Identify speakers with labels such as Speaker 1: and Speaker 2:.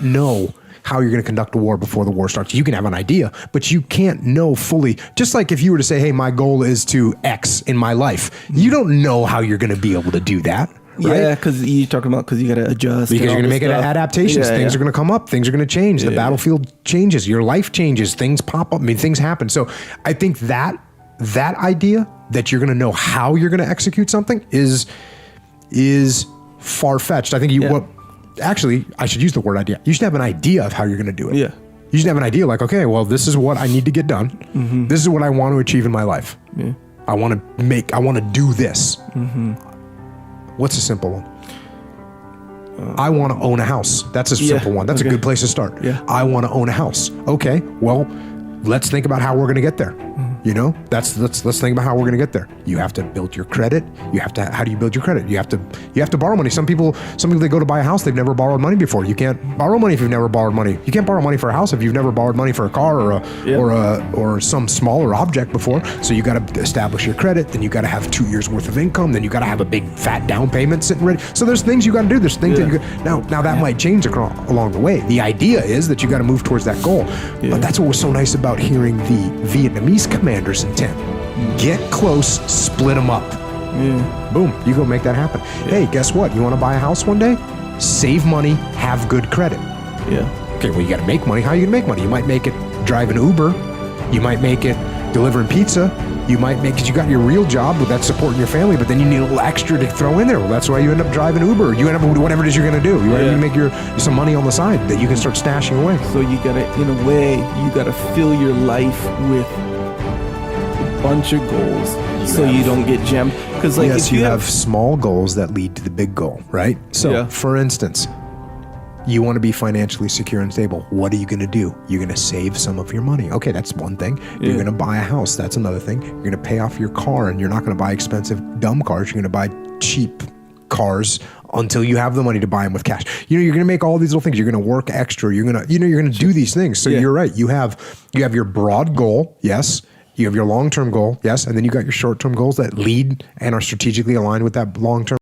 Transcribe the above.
Speaker 1: know how you're going to conduct a war before the war starts. You can have an idea, but you can't know fully. Just like if you were to say, hey, my goal is to X in my life, you don't know how you're going to be able to do that. Right?
Speaker 2: Yeah, because you're talking about you got to adjust.
Speaker 1: Because you're going to make adaptations. Things are going to come up. Things are going to change. The battlefield changes. Your life changes. Things pop up. I mean, things happen. So I think that idea that you're going to know how you're going to execute something is far-fetched. I think actually, I should use the word idea. You should have an idea of how you're going to do it.
Speaker 2: Yeah.
Speaker 1: You should have an idea like, okay, well, this is what I need to get done. Mm-hmm. This is what I want to achieve in my life. Yeah. I want to do this. Mm-hmm. What's a simple one? I want to own a house. That's a simple one. That's a good place to start. Yeah. I want to own a house. Okay, well, let's think about how we're going to get there. Mm-hmm. You know, let's think about how we're going to get there. You have to build your credit. How do you build your credit? You have to borrow money. Some people they go to buy a house, they've never borrowed money before. You can't borrow money if you've never borrowed money. You can't borrow money for a house if you've never borrowed money for a car or some smaller object before. So you got to establish your credit. Then you got to have 2 years worth of income. Then you got to have a big fat down payment sitting ready. So there's things you got to do. There's things now that might change along the way. The idea is that you got to move towards that goal. Yeah. But that's what was so nice about hearing the Vietnamese commander's intent. Get close, split them up. Yeah. Boom, you go make that happen. Yeah. Hey, guess what? You want to buy a house one day? Save money, have good credit. Yeah. Okay, well, you got to make money. How are you going to make money? You might make it driving Uber. You might make it delivering pizza. You might make, because you got your real job with that supporting your family, but then you need a little extra to throw in there. Well, that's why you end up driving Uber. You end up with whatever it is you're going to do. You end up make some money on the side that you can start stashing away.
Speaker 2: So you got to, in a way, you got to fill your life with a bunch of goals so you don't get jammed. Because
Speaker 1: if you have small goals that lead to the big goal, right? So for instance, you want to be financially secure and stable. What are you going to do? You're going to save some of your money. Okay, that's one thing. You're going to buy a house. That's another thing. You're going to pay off your car, and you're not going to buy expensive, dumb cars. You're going to buy cheap cars until you have the money to buy them with cash. You know, you're going to make all these little things. You're going to work extra. You're going to do these things. So you're right. You have your broad goal. Yes. You have your long-term goal. Yes. And then you got your short-term goals that lead and are strategically aligned with that long-term